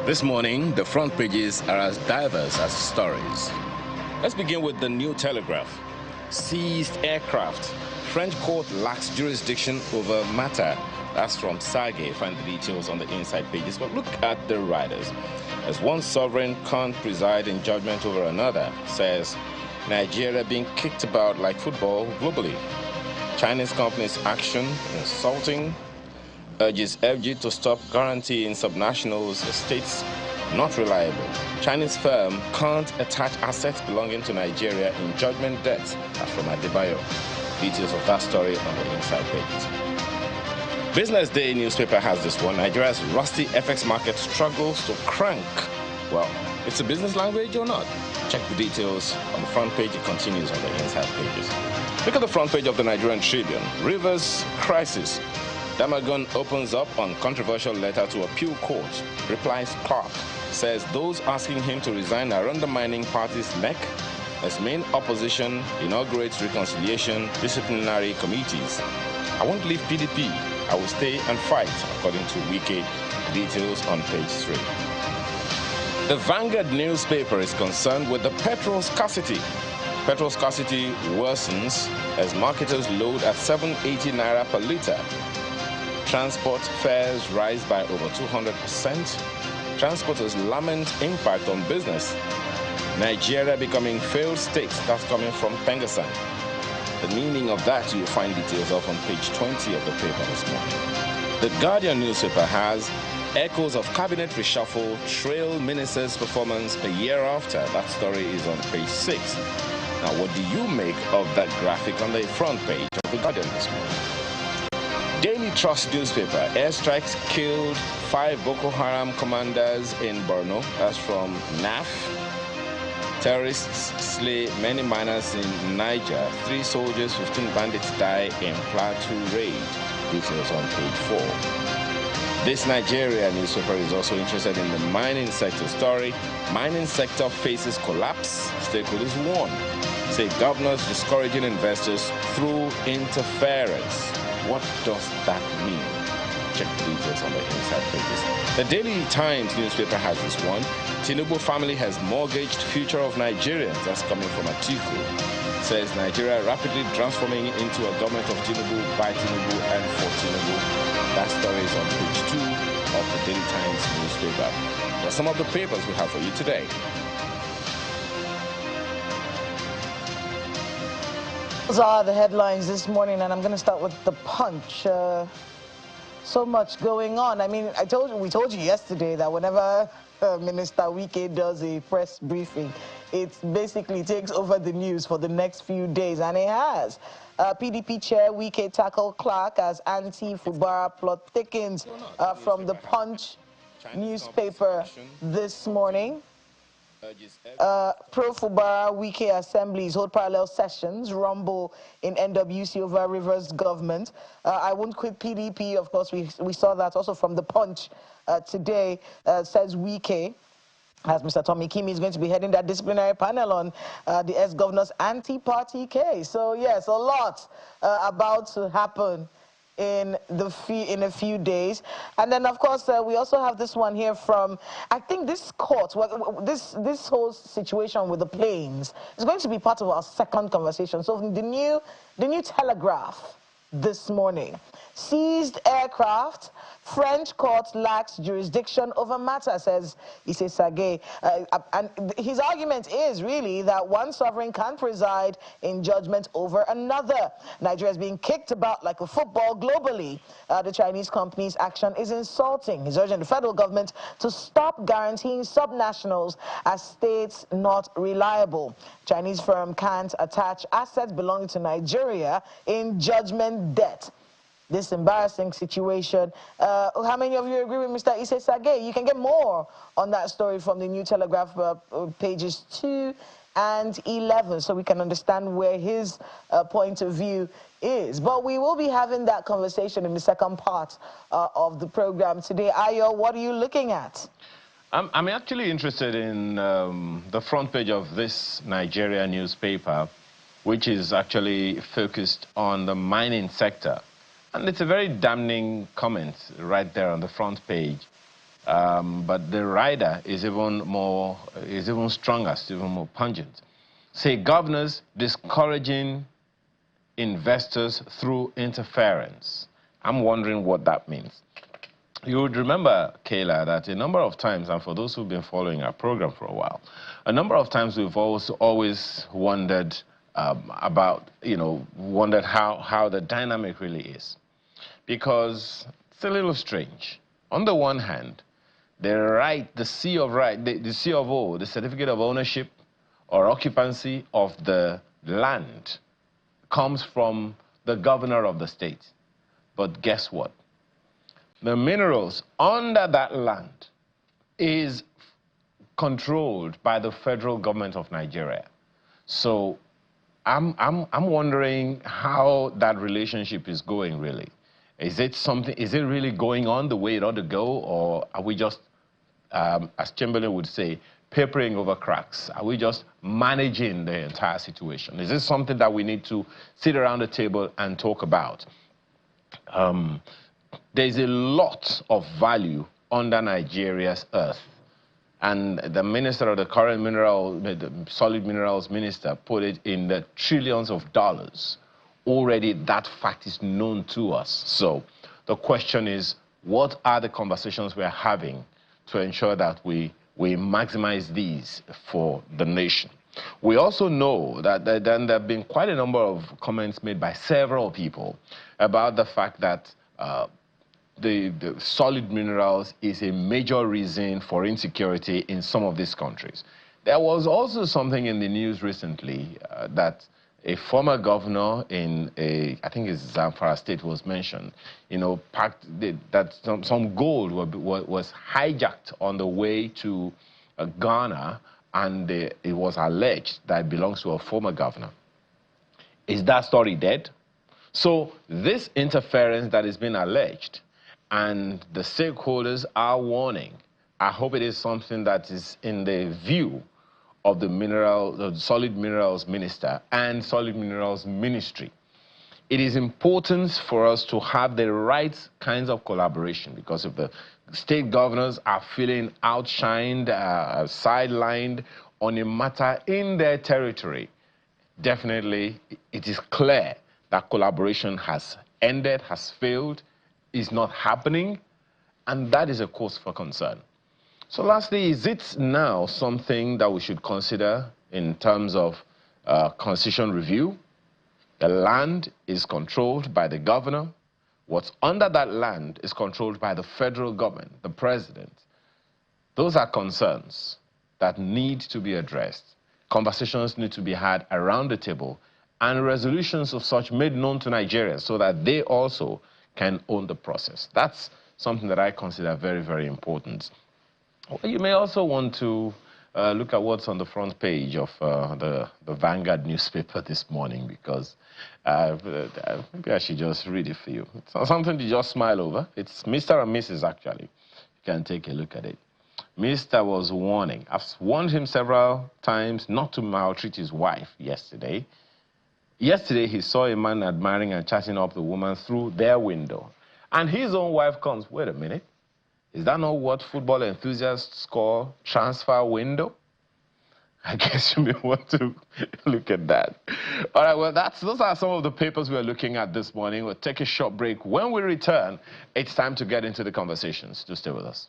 This morning, the front pages are as diverse as stories. Let's begin with the New Telegraph. Seized aircraft. French court lacks jurisdiction over matter. That's from Sage. Find the details on the inside pages. But look at the riders. As one sovereign can't preside in judgment over another, says Nigeria being kicked about like football globally. Chinese companies' action insulting. Urges FG to stop guaranteeing subnationals estates not reliable. Chinese firm can't attach assets belonging to Nigeria in judgment debts. That's from Adebayo. Details of that story on the inside pages. Business Day newspaper has this one. Nigeria's rusty FX market struggles to crank. Well, it's a business language or not? Check the details on the front page. It continues on the inside pages. Look at the front page of the Nigerian Tribune. Rivers crisis. Damagun opens up on controversial letter to appeal court. Replies Clark. Says those asking him to resign are undermining party's neck as main opposition inaugurates reconciliation disciplinary committees. I won't leave PDP. I will stay and fight, according to Wike. Details on page 3. The Vanguard newspaper is concerned with the petrol scarcity. Petrol scarcity worsens as marketers load at 780 naira per litre. Transport fares rise by over 200%. Transporters lament impact on business. Nigeria becoming failed state. That's coming from Pengasan. The meaning of that you'll find details of on page 20 of the paper this morning. The Guardian newspaper has echoes of cabinet reshuffle trail ministers' performance a year after. That story is on page 6. Now, what do you make of that graphic on the front page of the Guardian this morning? Daily Trust newspaper, airstrikes killed 5 Boko Haram commanders in Borno. That's from NAF. Terrorists slay many miners in Niger. 3 soldiers, 15 bandits die in Plateau raid. Details on page 4. This Nigeria newspaper is also interested in the mining sector story. Mining sector faces collapse. Stakeholders warn. Say governors discouraging investors through interference. What does that mean? Check the details on the inside pages. The Daily Times newspaper has this one. Tinubu family has mortgaged future of Nigerians. That's coming from Atiku. Says Nigeria rapidly transforming into a government of Tinubu, by Tinubu, and for Tinubu. That story is on page 2 of the Daily Times newspaper. There are some of the papers we have for you today. Those are the headlines this morning, and I'm going to start with the Punch. So much going on. I mean, we told you yesterday that whenever Minister Wike does a press briefing, it basically takes over the news for the next few days, and it has. PDP chair Wike tackled Clark as anti-Fubara plot thickens from the Punch newspaper this morning. Pro-Fubara Wike assemblies hold parallel sessions, rumble in NWC over Rivers government. I won't quit PDP, of course, we saw that also from the Punch today, says Wike, as Mr. Tommy Kimi is going to be heading that disciplinary panel on the ex-governor's anti-party case. So yes, a lot about to happen in a few days. And then of course we also have this one here from, I think this court, this whole situation with the planes is going to be part of our second conversation. So the new Telegraph this morning. Seized aircraft, French court lacks jurisdiction over matter, says Ise Sage. And his argument is really that one sovereign can't preside in judgment over another. Nigeria is being kicked about like a football globally. The Chinese company's action is insulting. He's urging the federal government to stop guaranteeing subnationals as states not reliable. Chinese firm can't attach assets belonging to Nigeria in judgment debt. This embarrassing situation. How many of you agree with Mr. Ise Sage? You can get more on that story from the New Telegraph pages 2 and 11, so we can understand where his point of view is. But we will be having that conversation in the second part of the program today. Ayo, what are you looking at? I'm actually interested in the front page of this Nigeria newspaper, which is actually focused on the mining sector. And it's a very damning comment right there on the front page. but the rider is even stronger, it's even more pungent. Say governors discouraging investors through interference. I'm wondering what that means. You would remember, Kayla, that a number of times, and for those who've been following our program for a while, a number of times we've always wondered wondered how the dynamic really is. Because it's a little strange. On the one hand, the C of O, the certificate of ownership or occupancy of the land comes from the governor of the state. But guess what? The minerals under that land is controlled by the federal government of Nigeria. So I'm wondering how that relationship is going really. Is it really going on the way it ought to go, or are we just, as Chamberlain would say, papering over cracks? Are we just managing the entire situation? Is this something that we need to sit around the table and talk about? There's a lot of value under Nigeria's earth. And the minister of the current the solid minerals minister, put it in the trillions of dollars. Already that fact is known to us. So the question is, what are the conversations we're having to ensure that we maximize these for the nation? We also know that there have been quite a number of comments made by several people about the fact that the solid minerals is a major reason for insecurity in some of these countries. There was also something in the news recently that a former governor in I think it's Zamfara State was mentioned, that some gold was hijacked on the way to Ghana, and it was alleged that it belongs to a former governor. Is that story dead? So this interference that is being alleged, and the stakeholders are warning, I hope it is something that is in the view of the solid minerals minister and solid minerals ministry. It is important for us to have the right kinds of collaboration, because if the state governors are feeling outshined, sidelined on a matter in their territory, definitely it is clear that collaboration has ended, has failed, is not happening, and that is a cause for concern. So lastly, is it now something that we should consider in terms of constitution review? The land is controlled by the governor. What's under that land is controlled by the federal government, the president. Those are concerns that need to be addressed. Conversations need to be had around the table, and resolutions of such made known to Nigeria so that they also can own the process. That's something that I consider very, very important. Well, you may also want to look at what's on the front page of the Vanguard newspaper this morning, because maybe I should just read it for you. It's something to just smile over. It's Mr. and Mrs. actually. You can take a look at it. Mr. was warning. I've warned him several times not to maltreat his wife yesterday. Yesterday, he saw a man admiring and chatting up the woman through their window. And his own wife comes, wait a minute. Is that not what football enthusiasts call transfer window? I guess you may want to look at that. All right, well, those are some of the papers we're looking at this morning. We'll take a short break. When we return, it's time to get into the conversations. Do stay with us.